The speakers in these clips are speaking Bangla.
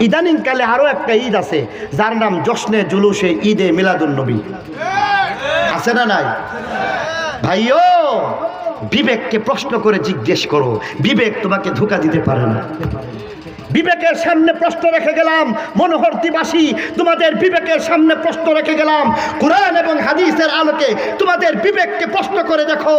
ইদানিংকালে আরো একটা ঈদ আছে যার নাম জশ্নে জুলুসে ঈদে মিলাদুন্নবী। আছে না নাই ভাইও? বিবেককে প্রশ্ন করে জিজ্ঞেস করো, বিবেক তোমাকে ধোঁকা দিতে পারে না। বিবেকের সামনে প্রশ্ন রেখে গেলাম, মনোহরদিবাসী তোমাদের বিবেকের সামনে প্রশ্ন রেখে গেলাম। কুরআন এবং হাদিসের আলোকে তোমাদের বিবেককে প্রশ্ন করে দেখো,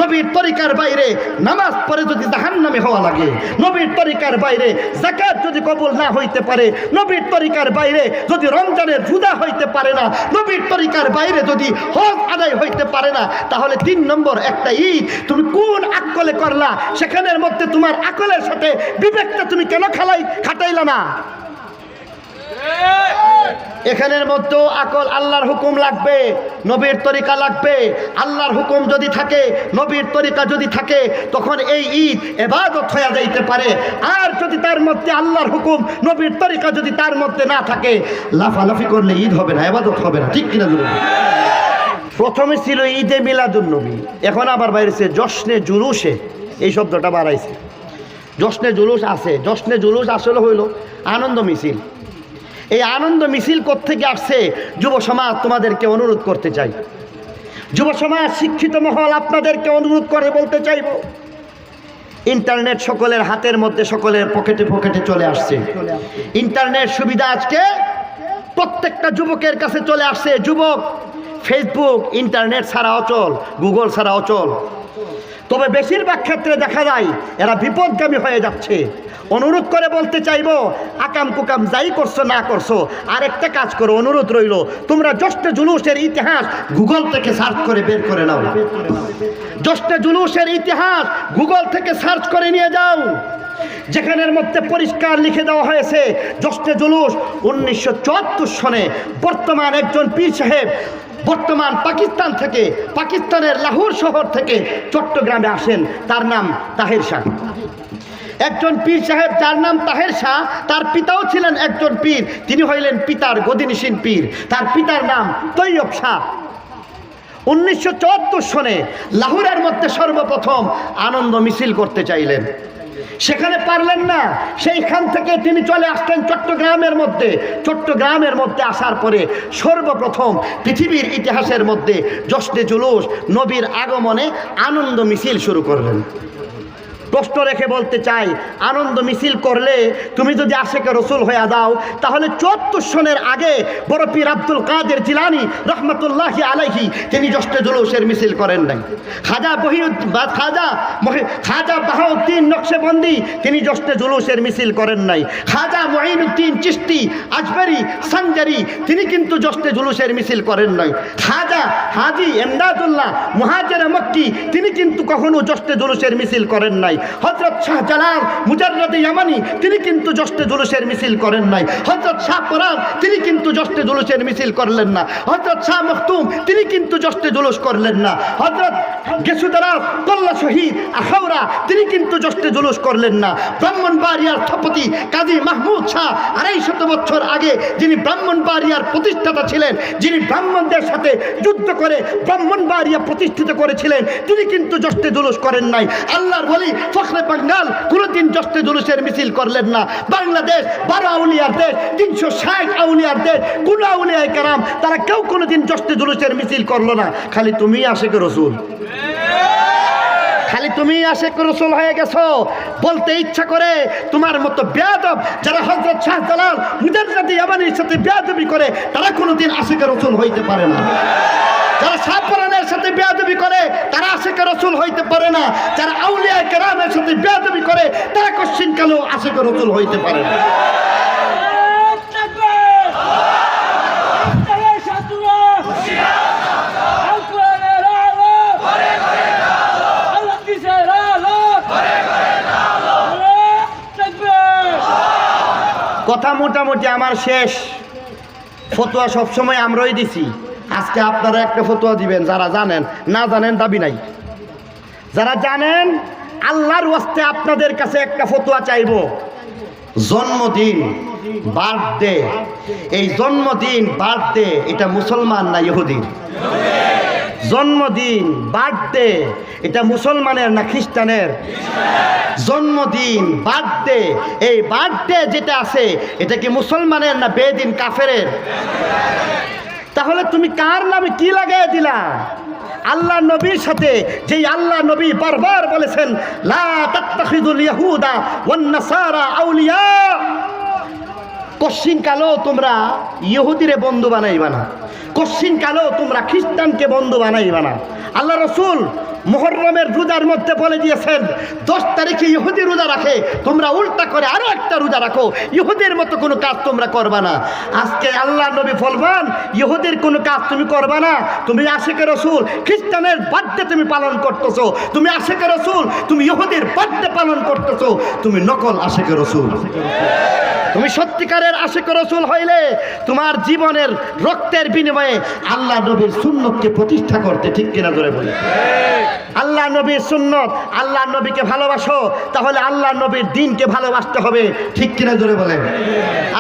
নবীর তরিকার বাইরে নামাজ পড়ে যদি জাহান্নামে হওয়া লাগে, নবীর তরিকার বাইরে যাকাত যদি কবুল না হইতে পারে, নবীর তরিকার বাইরে যদি রমজানের রোজা হইতে পারে না, নবীর তরিকার বাইরে যদি হজ আদায় হইতে পারে না, তাহলে 3 নম্বর একটা ঈদ তুমি কোন আকলে করলা? সেখানের মধ্যে তোমার আকলের সাথে বিবেকটা তুমি কেন খাটাইলা না? এখানের মধ্যেও আকল, আল্লাহর হুকুম লাগবে, নবীর তরিকা লাগবে। আল্লাহর হুকুম যদি থাকে, নবীর তরিকা যদি থাকে, তখন এই ঈদ ইবাদত হয়ে যাইতে পারে। আর যদি তার মধ্যে আল্লাহর হুকুম, নবীর তরিকা যদি তার মধ্যে না থাকে, লাফালাফি করলে ঈদ হবে না, ইবাদত হবে না। ঠিক কিনা? প্রথমে ছিল ঈদে মিলাদুন্নবী, এখন আবার বাইরেছে জশ্নে জুলুসে, এই শব্দটা বাড়াইছে। জশ্নে জুলুস আছে, জশ্নে জুলুস আসলে হইল আনন্দ মিছিল। এই আনন্দ মিছিল কোত্থেকে আসছে? যুব সমাজ তোমাদেরকে অনুরোধ করতে চাই, যুব সমাজ শিক্ষিত মহল আপনাদেরকে অনুরোধ করে বলতে চাইব, ইন্টারনেট সকলের হাতের মধ্যে, সকলের পকেটে পকেটে চলে আসছে। ইন্টারনেট সুবিধা আজকে প্রত্যেকটা যুবকের কাছে চলে আসছে। যুবক ফেসবুক, ইন্টারনেট ছাড়া অচল, গুগল ছাড়া অচল। তবে বেশিরভাগ ক্ষেত্রে দেখা যায় এরা বিপদগামী হয়ে যাচ্ছে। অনুরোধ করে বলতে চাইব, আকাম কুকাম যাই করছো না করছো, আরেকটা কাজ করো, অনুরোধ রইল, তোমরা জশ্নে জুলুসের ইতিহাস গুগল থেকে সার্চ করে বের করে নাও। জশ্নে জুলুসের ইতিহাস গুগল থেকে সার্চ করে নিয়ে যাও, যেখানের মধ্যে পরিষ্কার লিখে দেওয়া হয়েছে জশ্নে জুলুস 1974 সনে বর্তমান একজন পীর সাহেব বর্তমান পাকিস্তান থেকে, পাকিস্তানের লাহোর শহর থেকে চট্টগ্রামে আসেন। তার নাম তাহের শাহ। একজন পীর সাহেব যার নাম তাহের শাহ, তার পিতাও ছিলেন একজন পীর। তিনি হইলেন পিতার গদিনিসীন পীর। তার পিতার নাম তৈয়ব শাহ। 1974 সনে লাহোরের মধ্যে সর্বপ্রথম আনন্দ মিছিল করতে চাইলেন, সেখানে পারলেন না। সেইখান থেকে তিনি চলে আসলেন চট্টগ্রামের মধ্যে। চট্টগ্রামের মধ্যে আসার পরে সর্বপ্রথম পৃথিবীর ইতিহাসের মধ্যে জশ্নে জুলুস, নবীর আগমনে আনন্দ মিছিল শুরু করলেন। প্রশ্ন রেখে বলতে চাই, আনন্দ মিছিল করলে তুমি যদি আশেকে রসুল হয়ে দাও, তাহলে 74 সনের আগে বড় পীর আব্দুল কাদের জিলানী রহমতুল্লাহি আলাইহি তিনি জশ্নে জুলুসের মিছিল করেন নাই। খাজা বাহাউদ্দিন নকশবন্দি তিনি জশ্নে জুলুসের মিছিল করেন নাই। খাজা মুঈনুদ্দিন চিশতি আজমেরি সানজারি তিনি কিন্তু জশ্নে জুলুসের মিছিল করেন নাই। খাজা হাজি এমদাদুল্লাহ মুহাজিরে মক্কি তিনি কিন্তু কখনো জশ্নে জুলুসের মিছিল করেন নাই। হযরত শাহজালাল মুজাররদে ইয়ামানি তিনি কিন্তু জশ্নে জুলুসের মিছিল করেন নাই। হযরত শাহ পরান তিনি কিন্তু জশ্নে জুলুসের মিছিল করলেন না। হযরত শাহ মখতুম তিনি কিন্তু জশ্নে জুলুস করলেন না। হযরত গেসুদারা কল্লা শহীদ আখাউড়া তিনি কিন্তু জশ্নে জুলুস করলেন না। ব্রাহ্মণবাড়িয়ার স্থপতি কাজী মাহমুদ শাহ 250 বছর আগে যিনি ব্রাহ্মণবাড়িয়ার প্রতিষ্ঠাতা ছিলেন, যিনি ব্রাহ্মণদের সাথে যুদ্ধ করে ব্রাহ্মণবাড়িয়া প্রতিষ্ঠিত করেছিলেন, তিনি কিন্তু জশ্নে জুলুস করেন নাই। আল্লাহর ওলি ফখরে বাঙ্গাল কোনদিন জশ্নে জুলুসের মিছিল করলেন না। বাংলাদেশ 12 আউলিয়ার দেশ, 360 আউলিয়ার দেশ, কোন আউলিয়ায়ে কেরাম তারা কেউ কোনদিন জশ্নে জুলুসের মিছিল করলো না। খালি তুমি আশিকে রসুল, খালি তুমি আশিকে রসুল হয়ে গেছো। বলতে ইচ্ছা করে তোমার মতো বেয়াদব যারা হযরত শাহজালাল মুজাররদে ইয়ামানির সাথে বেয়াদবি করে, তারা কোনদিন আশিকে রসুল হইতে পারে না। যারা সাফরানের সাথে বেয়াদবি করে, তারা আশিকে রসুল হইতে পারে না। যারা আউলিয়া কেরামের সাথে বেয়াদবি করে, তারা কশ্চিনকালেও আশিকে রসুল হইতে পারে না। কথা মোটামুটি আমার শেষ। ফতোয়া সবসময় আমরাই দিছি, আজকে আপনারা একটা ফতোয়া দিবেন। যারা জানেন, না জানেন দাবি নাই। যারা জানেন, আল্লাহর ওয়াস্তে আপনাদের কাছে একটা ফতোয়া চাইব। জন্মদিন, বার্থডে, এই জন্মদিন বার্থডে এটা মুসলমান না ইহুদির? জন্মদিন, বার্থডে, এটা মুসলমানের না খ্রিস্টানের? জন্মদিন, বার্থডে, এই বার্থডে যেটা আছে এটা কি মুসলমানের না বেদিন কাফেরের? তাহলে তুমি কার নামে কি লাগাই দিলা? আল্লাহ নবীর সাথে, যেই আল্লাহ নবী বারবার বলেছেন লা তাত্তাখিযুল ইয়াহুদা ওয়ান নাসারা আউলিয়া, কশিন কালো তোমরা ইহুদিরে বন্ধু বানাইবা না, কশিন কালো তোমরা খ্রিস্টানকে বন্ধু বানাইবা না। আল্লাহ রসুল মুহররমের রোজার মধ্যে বলে দিয়েছেন 10 তারিখে ইহুদি রোজা রাখে, তোমরা উল্টা করে আরো একটা রোজা রাখো, ইহুদের মতো কোনো কাজ তোমরা করবা না। আজকে আল্লাহ নবী বলবেন ইহুদির কোনো কাজ তুমি করবা না, তুমি আশিকে রসুল, খ্রিস্টানের বার্থডে তুমি পালন করতেছো, তুমি আশিকে রসুল, তুমি ইহুদির বার্থডে পালন করতেছো, তুমি নকল আশিকে রসুল। তুমি সত্যিকারের আশিক রসুল হইলে তোমার জীবনের রক্তের বিনিময়ে আল্লাহ নবীর সুন্নতকে প্রতিষ্ঠা করতে, ঠিক কিনা ধরে বলি? আল্লাহ নবীর সুন্নত, আল্লাহ নবীকে ভালোবাসো, তাহলে আল্লাহ নবীর দিনকে ভালোবাসতে হবে, ঠিক কিনা ধরে বলেন?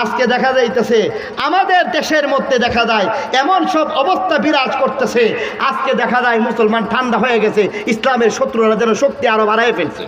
আজকে দেখা যাইতেছে আমাদের দেশের মধ্যে দেখা যায় এমন সব অবস্থা বিরাজ করতেছে, আজকে দেখা যায় মুসলমান ঠান্ডা হয়ে গেছে, ইসলামের শত্রুরা যেন শক্তি আরো বাড়ায় ফেলছে।